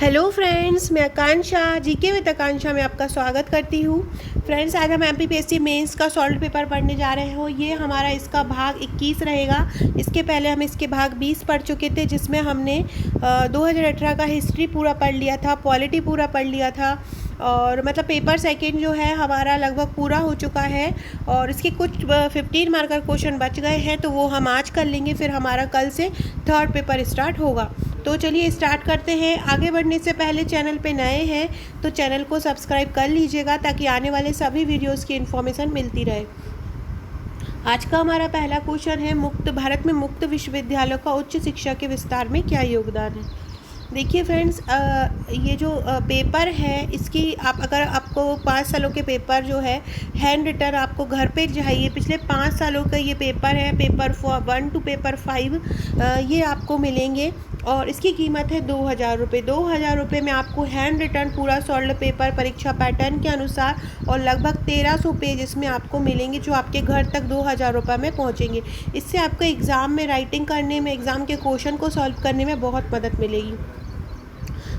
Hello friends, मैं आकांक्षा GK with आकांक्षा में आपका स्वागत करती हूँ। फ्रेंड्स, आज हम एमपीपीएससी मेंस का सॉल्व पेपर पढ़ने जा रहे हो। ये हमारा इसका भाग 21 रहेगा। इसके पहले हम इसके भाग 20 पढ़ चुके थे, जिसमें हमने 2018 का हिस्ट्री पूरा पढ़ लिया था, पॉलिटी पूरा पढ़ लिया था और मतलब पेपर सेकंड जो है हमारा लगभग पूरा हो चुका है और इसके कुछ 15 मार्कर क्वेश्चन बच गए हैं, तो वो हम आज कर लेंगे। फिर हमारा कल से थर्ड पेपर स्टार्ट होगा। तो चलिए स्टार्ट करते हैं। आगे बढ़ने से पहले चैनल पे नए हैं तो चैनल को सब्सक्राइब कर लीजिएगा ताकि आने वाले सभी वीडियोस की इन्फॉर्मेशन मिलती रहे। आज का हमारा पहला क्वेश्चन है, भारत में मुक्त विश्वविद्यालयों का उच्च शिक्षा के विस्तार में क्या योगदान है। देखिए फ्रेंड्स, ये जो पेपर है इसकी अगर आपको 5 सालों के पेपर जो है हैंड रिटन आपको घर पे चाहिए, पिछले 5 सालों का ये पेपर है, पेपर 1 टू पेपर 5 ये आपको मिलेंगे और इसकी कीमत है 2000 रुपये। 2000 रुपये में आपको हैंड रिटन पूरा सॉल्व पेपर परीक्षा पैटर्न के अनुसार और लगभग 1300 पेज इसमें आपको मिलेंगे, जो आपके घर तक 2000 रुपये में पहुँचेंगे। इससे आपको एग्ज़ाम में राइटिंग करने में, एग्ज़ाम के क्वेश्चन को सॉल्व करने में बहुत मदद मिलेगी।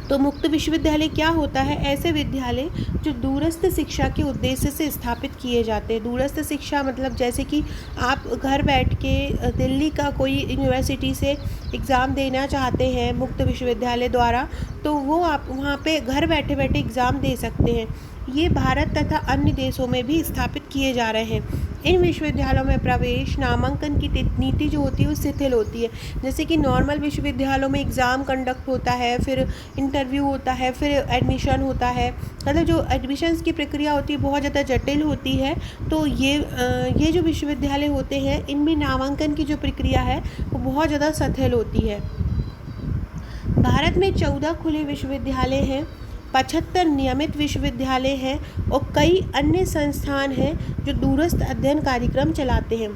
तो मुक्त विश्वविद्यालय क्या होता है? ऐसे विद्यालय जो दूरस्थ शिक्षा के उद्देश्य से स्थापित किए जाते हैं। दूरस्थ शिक्षा मतलब जैसे कि आप घर बैठ के दिल्ली का कोई यूनिवर्सिटी से एग्ज़ाम देना चाहते हैं मुक्त विश्वविद्यालय द्वारा, तो वो आप वहाँ पे घर बैठे बैठे एग्ज़ाम दे सकते हैं। ये भारत तथा अन्य देशों में भी स्थापित किए जा रहे हैं। इन विश्वविद्यालयों में प्रवेश नामांकन की नीति जो होती है वो शिथिल होती है। जैसे कि नॉर्मल विश्वविद्यालयों में एग्ज़ाम कंडक्ट होता है, फिर इंटरव्यू होता है, फिर एडमिशन होता है। मतलब जो एडमिशन्स की प्रक्रिया होती है बहुत ज़्यादा जटिल होती है। तो ये जो विश्वविद्यालय होते हैं इनमें नामांकन की जो प्रक्रिया है वो बहुत ज़्यादा शिथिल होती है। भारत में 14 खुले विश्वविद्यालय हैं, 75 नियमित विश्वविद्यालय हैं और कई अन्य संस्थान हैं जो दूरस्थ अध्ययन कार्यक्रम चलाते हैं।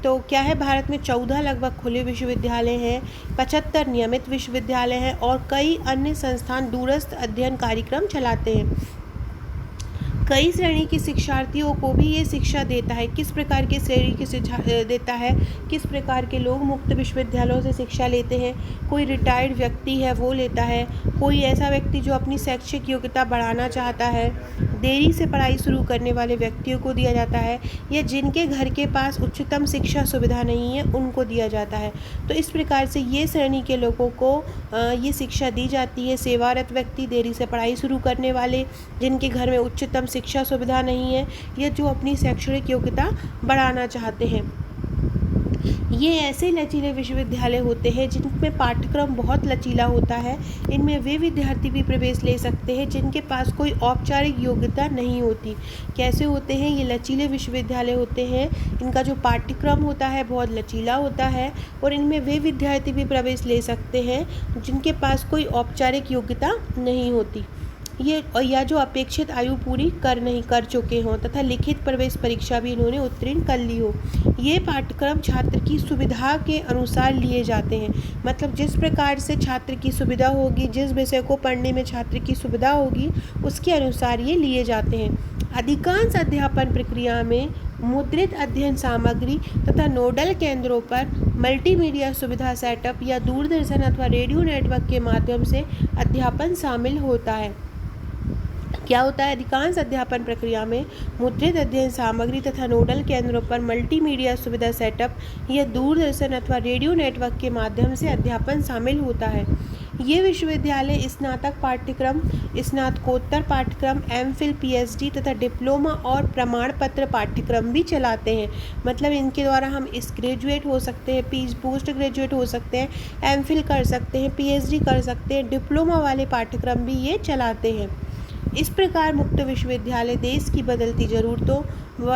तो क्या है, भारत में 14 लगभग खुले विश्वविद्यालय हैं, 75 नियमित विश्वविद्यालय हैं और कई अन्य संस्थान दूरस्थ अध्ययन कार्यक्रम चलाते हैं। कई श्रेणी के शिक्षार्थियों को भी ये शिक्षा देता है। किस प्रकार के श्रेणी की शिक्षा देता है, किस प्रकार के लोग मुक्त विश्वविद्यालयों से शिक्षा लेते हैं? कोई रिटायर्ड व्यक्ति है वो लेता है, कोई ऐसा व्यक्ति जो अपनी शैक्षिक योग्यता बढ़ाना चाहता है, देरी से पढ़ाई शुरू करने वाले व्यक्तियों को दिया जाता है, या जिनके घर के पास उच्चतम शिक्षा सुविधा नहीं है उनको दिया जाता है। तो इस प्रकार से ये श्रेणी के लोगों को ये शिक्षा दी जाती है। सेवारत व्यक्ति, देरी से पढ़ाई शुरू करने वाले, जिनके घर में उच्चतम शिक्षा सुविधा नहीं है या जो अपनी शैक्षणिक योग्यता बढ़ाना चाहते हैं। ये ऐसे लचीले विश्वविद्यालय होते हैं जिनमें पाठ्यक्रम बहुत लचीला होता है। इनमें वे विद्यार्थी भी प्रवेश ले सकते हैं जिनके पास कोई औपचारिक योग्यता नहीं होती। कैसे होते हैं ये लचीले विश्वविद्यालय? होते हैं इनका जो पाठ्यक्रम होता है बहुत लचीला होता है और इनमें वे विद्यार्थी भी प्रवेश ले सकते हैं जिनके पास कोई औपचारिक योग्यता नहीं होती, ये या जो अपेक्षित आयु पूरी कर चुके हों तथा लिखित प्रवेश परीक्षा भी इन्होंने उत्तीर्ण कर ली हो। ये पाठ्यक्रम छात्र की सुविधा के अनुसार लिए जाते हैं। मतलब जिस प्रकार से छात्र की सुविधा होगी, जिस विषय को पढ़ने में छात्र की सुविधा होगी उसके अनुसार ये लिए जाते हैं। अधिकांश अध्यापन प्रक्रिया में मुद्रित अध्ययन सामग्री तथा नोडल केंद्रों पर मल्टीमीडिया सुविधा सेटअप या दूरदर्शन अथवा रेडियो नेटवर्क के माध्यम से अध्यापन शामिल होता है। क्या होता है? अधिकांश अध्यापन प्रक्रिया में मुद्रित अध्ययन सामग्री तथा नोडल केंद्रों पर मल्टीमीडिया सुविधा सेटअप या दूरदर्शन अथवा रेडियो नेटवर्क के माध्यम से अध्यापन शामिल होता है। ये विश्वविद्यालय स्नातक पाठ्यक्रम, स्नातकोत्तर पाठ्यक्रम, एमफिल, पीएचडी तथा डिप्लोमा और प्रमाण पत्र पाठ्यक्रम भी चलाते हैं। मतलब इनके द्वारा हम ग्रेजुएट हो सकते हैं, पोस्ट ग्रेजुएट हो सकते हैं, एमफिल कर सकते हैं, पीएचडी कर सकते हैं, डिप्लोमा वाले पाठ्यक्रम भी ये चलाते हैं। इस प्रकार मुक्त विश्वविद्यालय देश की बदलती ज़रूरतों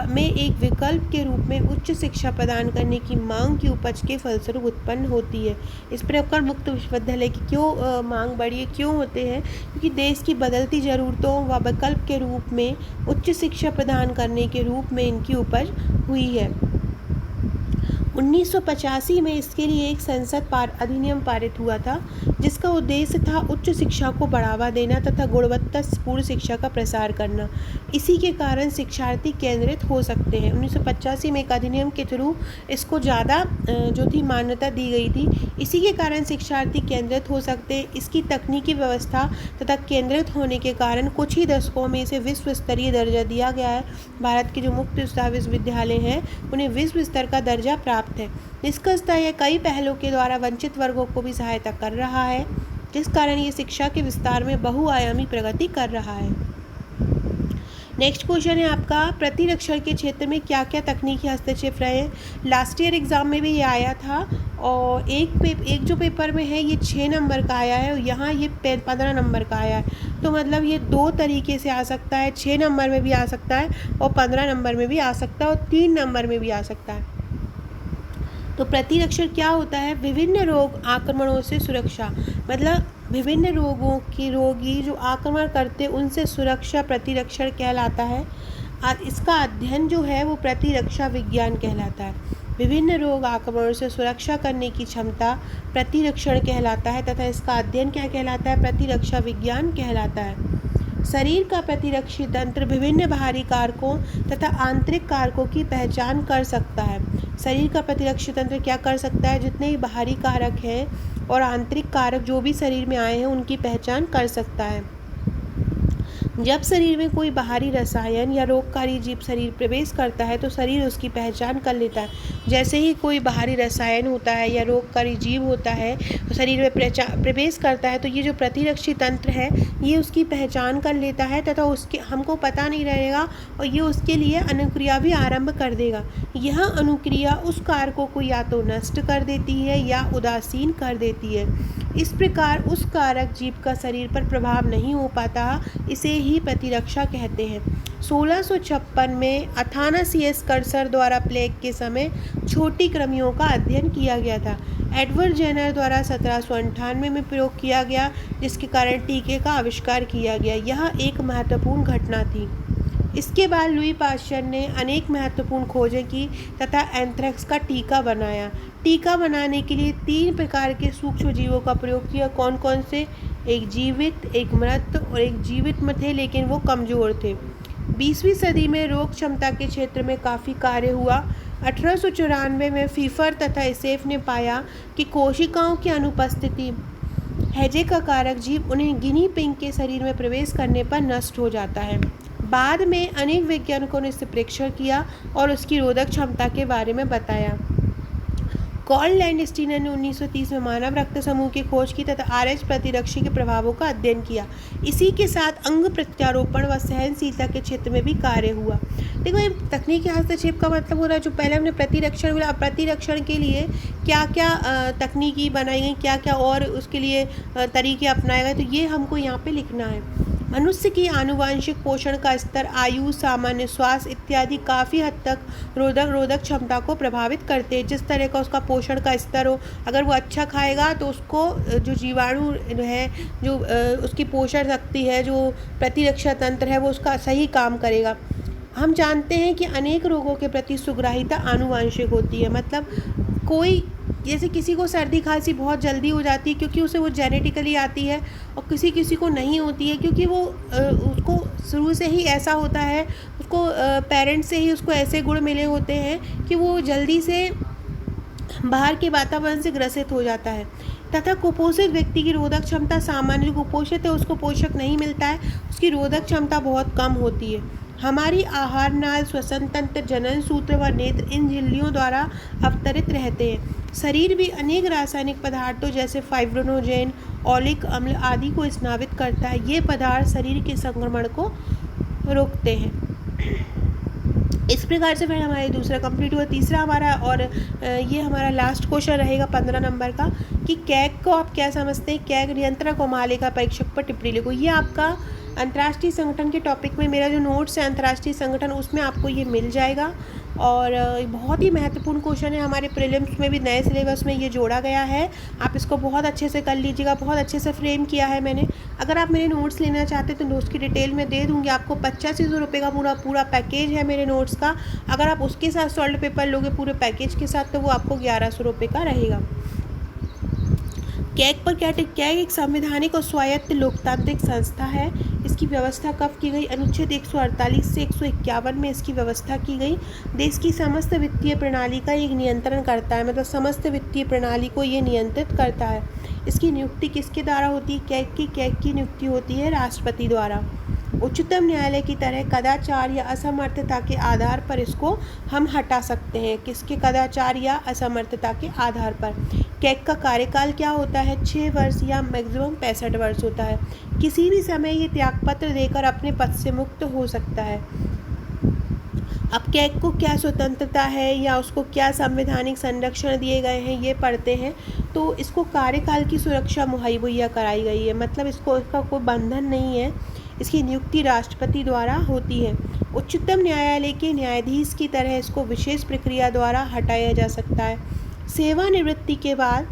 में एक विकल्प के रूप में उच्च शिक्षा प्रदान करने की मांग की उपज के फलस्वरूप उत्पन्न होती है। इस प्रकार मुक्त विश्वविद्यालय की क्यों मांग बढ़ी है, क्यों होते हैं? क्योंकि देश की बदलती ज़रूरतों व विकल्प के रूप में उच्च शिक्षा प्रदान करने के रूप में इनकी उपज हुई है। 1985 में इसके लिए एक संसद अधिनियम पारित हुआ था, जिसका उद्देश्य था उच्च शिक्षा को बढ़ावा देना तथा गुणवत्तापूर्ण शिक्षा का प्रसार करना। इसी के कारण शिक्षार्थी केंद्रित हो सकते हैं। 1985 में एक अधिनियम के थ्रू इसको ज़्यादा जो थी मान्यता दी गई थी। इसी के कारण शिक्षार्थी केंद्रित हो सकते हैं। इसकी तकनीकी व्यवस्था तथा केंद्रित होने के कारण कुछ ही दशकों में इसे विश्व स्तरीय दर्जा दिया गया है। भारत के जो मुक्त विश्वविद्यालय हैं उन्हें विश्व स्तर का दर्जा प्राप्त है। इसका स्तर यह कई पहलों के द्वारा वंचित वर्गों को भी सहायता कर रहा है, जिस कारण ये शिक्षा के विस्तार में बहुआयामी प्रगति कर रहा है। नेक्स्ट क्वेश्चन है आपका, प्रतिरक्षण के क्षेत्र में क्या क्या तकनीकी हस्तक्षेप रहे हैं। लास्ट ईयर एग्जाम में भी ये आया था और एक जो पेपर में है ये 6 नंबर का आया है और यहाँ ये 15 नंबर का आया है। तो मतलब ये 2 तरीके से आ सकता है, 6 नंबर में भी आ सकता है और 15 नंबर में भी आ सकता है और 3 नंबर में भी आ सकता है। तो प्रतिरक्षण क्या होता है? विभिन्न रोग आक्रमणों से सुरक्षा, मतलब विभिन्न रोगों की रोगी जो आक्रमण करते उनसे सुरक्षा प्रतिरक्षण कहलाता है। और इसका अध्ययन जो है वो प्रतिरक्षा विज्ञान कहलाता है। विभिन्न रोग आक्रमणों से सुरक्षा करने की क्षमता प्रतिरक्षण कहलाता है तथा इसका अध्ययन क्या कहलाता है? प्रतिरक्षा विज्ञान कहलाता है। शरीर का प्रतिरक्षी तंत्र विभिन्न बाहरी कारकों तथा आंतरिक कारकों की पहचान कर सकता है। शरीर का प्रतिरक्षी तंत्र क्या कर सकता है? जितने भी बाहरी कारक हैं और आंतरिक कारक जो भी शरीर में आए हैं उनकी पहचान कर सकता है। जब शरीर में कोई बाहरी रसायन या रोगकारी जीव शरीर प्रवेश करता है तो शरीर उसकी पहचान कर लेता है। जैसे ही कोई बाहरी रसायन होता है या रोगकारी जीव होता है तो शरीर में प्रवेश करता है तो ये जो प्रतिरक्षी तंत्र है ये उसकी पहचान कर लेता है तथा उसके हमको पता नहीं रहेगा और ये उसके लिए अनुक्रिया भी आरंभ कर देगा। यह अनुक्रिया उस कारकों को या तो नष्ट कर देती है या उदासीन कर देती है। इस प्रकार उस कारक जीव का शरीर पर प्रभाव नहीं हो पाता, इसे ही प्रतिरक्षा कहते हैं। 1656 में अथानासियस कर्सर द्वारा प्लेग के समय छोटी कृमियों का अध्ययन किया गया था। एडवर्ड जेनर द्वारा 1798 में प्रयोग किया गया, जिसके कारण टीके का आविष्कार किया गया। यह एक महत्वपूर्ण घटना थी। इसके बाद लुई पाश्चर ने अनेक महत्वपूर्ण खोजें की तथा एंथ्रेक्स का टीका बनाया। टीका बनाने के लिए 3 प्रकार के सूक्ष्म जीवों का प्रयोग किया। कौन कौन से? एक जीवित, एक मृत और एक जीवित में थे लेकिन वो कमज़ोर थे। 20वीं सदी में रोग क्षमता के क्षेत्र में काफ़ी कार्य हुआ। 1894 में फीफर तथा इसेफ ने पाया कि कोशिकाओं की अनुपस्थिति हैजे का कारक जीव उन्हें गिनी पिग के शरीर में प्रवेश करने पर नष्ट हो जाता है। बाद में अनेक वैज्ञानिकों ने इससे परीक्षण किया और उसकी रोधक क्षमता के बारे में बताया। कॉल लैंडस्टीनर ने 1930 में मानव रक्त समूह की खोज की तथा RH प्रतिरक्षी के प्रभावों का अध्ययन किया। इसी के साथ अंग प्रत्यारोपण व सहनशीलता के क्षेत्र में भी कार्य हुआ। देखो ये तकनीकी हस्तक्षेप का मतलब हो रहा है, जो पहले हमने प्रतिरक्षण बोला, प्रतिरक्षण के लिए क्या क्या तकनीकी बनाई गई, क्या क्या और उसके लिए तरीके अपनाए गए, तो ये हमको यहाँ पे लिखना है। मनुष्य की आनुवांशिक पोषण का स्तर, आयु, सामान्य स्वास्थ्य इत्यादि काफ़ी हद तक रोधक क्षमता को प्रभावित करते हैं। जिस तरह का उसका पोषण का स्तर हो, अगर वो अच्छा खाएगा तो उसको जो जीवाणु है, जो उसकी पोषण शक्ति है, जो प्रतिरक्षा तंत्र है, वो उसका सही काम करेगा। हम जानते हैं कि अनेक रोगों के प्रति सुग्राहिता आनुवांशिक होती है। मतलब कोई जैसे किसी को सर्दी खांसी बहुत जल्दी हो जाती है क्योंकि उसे वो जेनेटिकली आती है, और किसी किसी को नहीं होती है क्योंकि वो उसको शुरू से ही ऐसा होता है, उसको पेरेंट्स से ही उसको ऐसे गुण मिले होते हैं कि वो जल्दी से बाहर के वातावरण से ग्रसित हो जाता है। तथा कुपोषित व्यक्ति की रोधक क्षमता सामान्य, जो कुपोषित है उसको पोषक नहीं मिलता है, उसकी रोधक क्षमता बहुत कम होती है। हमारी आहार नाल, श्वसन तंत्र, जनन सूत्र व नेत्र इन झिल्लियों द्वारा अवतरित रहते हैं। शरीर भी अनेक रासायनिक पदार्थों जैसे फाइब्रोनोजेन, ओलिक अम्ल आदि को स्नावित करता है। ये पदार्थ शरीर के संक्रमण को रोकते हैं। इस प्रकार से फिर हमारे दूसरा कंप्लीट हुआ। तीसरा हमारा और ये हमारा लास्ट क्वेश्चन रहेगा 15 नंबर का कि कैग को आप क्या समझते हैं? कैग नियंत्रक और मालिका परीक्षक पर टिप्पणी लिखो। ये आपका अंतर्राष्ट्रीय संगठन के टॉपिक में मेरा जो नोट्स है अंतर्राष्ट्रीय संगठन, उसमें आपको ये मिल जाएगा। और बहुत ही महत्वपूर्ण क्वेश्चन है, हमारे प्रीलिम्स में भी नए सिलेबस में ये जोड़ा गया है। आप इसको बहुत अच्छे से कर लीजिएगा, बहुत अच्छे से फ्रेम किया है मैंने। अगर आप मेरे नोट्स लेना चाहते हैं तो नोट्स की डिटेल में दे दूँगी आपको। 8500 रुपये का पूरा पैकेज है मेरे नोट्स का। अगर आप उसके साथ सॉल्व पेपर लोगे पूरे पैकेज के साथ तो वो आपको 1100 रुपये का रहेगा। कैग पर क्या टिक? कैग एक संवैधानिक और स्वायत्त लोकतांत्रिक संस्था है। इसकी व्यवस्था कब की गई? अनुच्छेद 148 से 151 में इसकी व्यवस्था की गई। देश की समस्त वित्तीय प्रणाली का एक नियंत्रण करता है, मतलब समस्त वित्तीय प्रणाली को ये नियंत्रित करता है। इसकी नियुक्ति किसके द्वारा होती है? कैग की नियुक्ति होती है राष्ट्रपति द्वारा। उच्चतम न्यायालय की तरह कदाचार या असमर्थता के आधार पर इसको हम हटा सकते हैं। किसके? कदाचार या असमर्थता के आधार पर। कैग का कार्यकाल क्या होता है? 6 वर्ष या मैक्सिमम 65 वर्ष होता है। किसी भी समय ये त्यागपत्र देकर अपने पद से मुक्त हो सकता है। अब कैग को क्या स्वतंत्रता है या उसको क्या संवैधानिक संरक्षण दिए गए हैं ये पढ़ते हैं। तो इसको कार्यकाल की सुरक्षा मुहैया कराई गई है, मतलब इसका कोई बंधन नहीं है। इसकी नियुक्ति राष्ट्रपति द्वारा होती है। उच्चतम न्यायालय के न्यायाधीश की तरह इसको विशेष प्रक्रिया द्वारा हटाया जा सकता है। सेवानिवृत्ति के बाद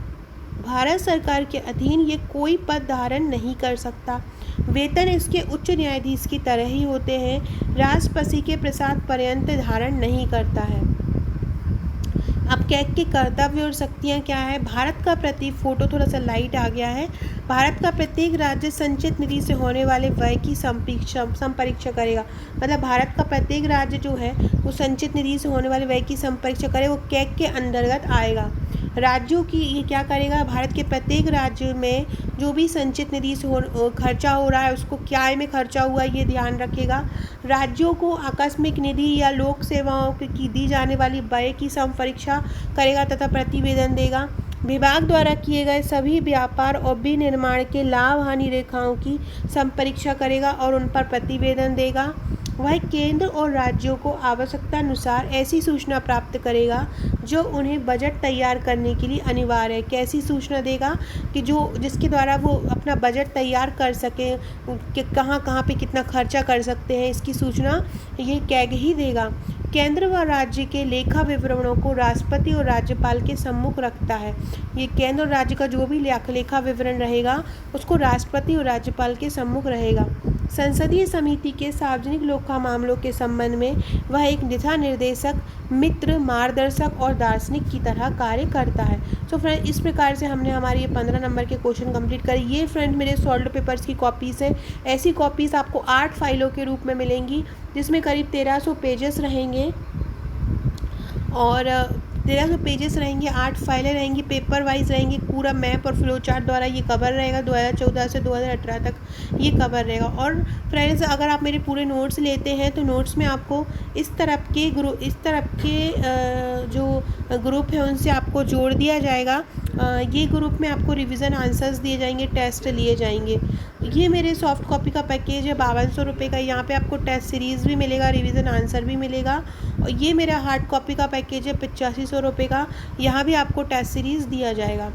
भारत सरकार के अधीन ये कोई पद धारण नहीं कर सकता। वेतन इसके उच्च न्यायाधीश की तरह ही होते हैं। राष्ट्रपति के प्रसाद पर्यंत धारण नहीं करता है। अब कैग के कर्तव्य और शक्तियाँ क्या है? भारत का प्रत्येक फोटो थोड़ा सा लाइट आ गया है। भारत का प्रत्येक राज्य संचित निधि से होने वाले व्यय की संपरीक्षा करेगा। मतलब भारत का प्रत्येक राज्य जो है वो संचित निधि से होने वाले व्यय की संपरीक्षा करे, वो कैग के अंतर्गत आएगा। राज्यों की ये क्या करेगा? भारत के प्रत्येक राज्य में जो भी संचित निधि से खर्चा हो रहा है उसको क्या में खर्चा हुआ है ये ध्यान रखेगा। राज्यों को आकस्मिक निधि या लोक सेवाओं की दी जाने वाली व्यय की संपरीक्षा करेगा तथा प्रतिवेदन देगा। विभाग द्वारा किए गए सभी व्यापार और विनिर्माण के लाभ हानि रेखाओं की संपरीक्षा करेगा और उन पर प्रतिवेदन देगा। वह केंद्र और राज्यों को आवश्यकता अनुसार ऐसी सूचना प्राप्त करेगा जो उन्हें बजट तैयार करने के लिए अनिवार्य है। कैसी सूचना देगा? कि जिसके द्वारा वो अपना बजट तैयार कर सके, कि कहाँ पे कितना खर्चा कर सकते हैं, इसकी सूचना ये कैग ही देगा। केंद्र व राज्य के लेखा विवरणों को राष्ट्रपति और राज्यपाल के सम्मुख रखता है। ये केंद्र और राज्य का जो भी लेखा विवरण रहेगा उसको राष्ट्रपति और राज्यपाल के सम्मुख रहेगा। संसदीय समिति के सार्वजनिक लेखा मामलों के संबंध में वह एक दिशा निर्देशक, मित्र, मार्गदर्शक और दार्शनिक की तरह कार्य करता है। तो फ्रेंड, इस प्रकार से हमने हमारे ये 15 नंबर के क्वेश्चन कंप्लीट करे। ये फ्रेंड मेरे सॉल्व पेपर्स की कॉपीज़ हैं। ऐसी कॉपीज़ आपको 8 फाइलों के रूप में मिलेंगी जिसमें करीब 1300 पेजेस रहेंगे और 1300 पेजेस रहेंगे, 8 फाइलें रहेंगी, पेपर वाइज रहेंगी। पूरा मैप और फ्लो चार्ट द्वारा ये कवर रहेगा। 2014 से 2018 तक ये कवर रहेगा। और फ्रेंड्स, अगर आप मेरे पूरे नोट्स लेते हैं तो नोट्स में आपको इस तरफ के जो ग्रुप है उनसे आपको जोड़ दिया जाएगा। ये ग्रुप में आपको रिवीजन आंसर्स दिए जाएंगे, टेस्ट लिए जाएंगे। ये मेरे सॉफ्ट कॉपी का पैकेज है 5200 रुपये का। यहाँ पे आपको टेस्ट सीरीज़ भी मिलेगा, रिवीजन आंसर भी मिलेगा। और ये मेरा हार्ड कॉपी का पैकेज है 8500 रुपये का। यहाँ भी आपको टेस्ट सीरीज़ दिया जाएगा।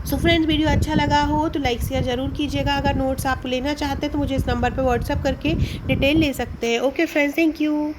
सो फ्रेंड्स, वीडियो अच्छा लगा हो तो लाइक शेयर ज़रूर कीजिएगा। अगर नोट्स आप लेना चाहते हैं तो मुझे इस नंबर पर व्हाट्सएप करके डिटेल ले सकते हैं। Okay friends, thank you.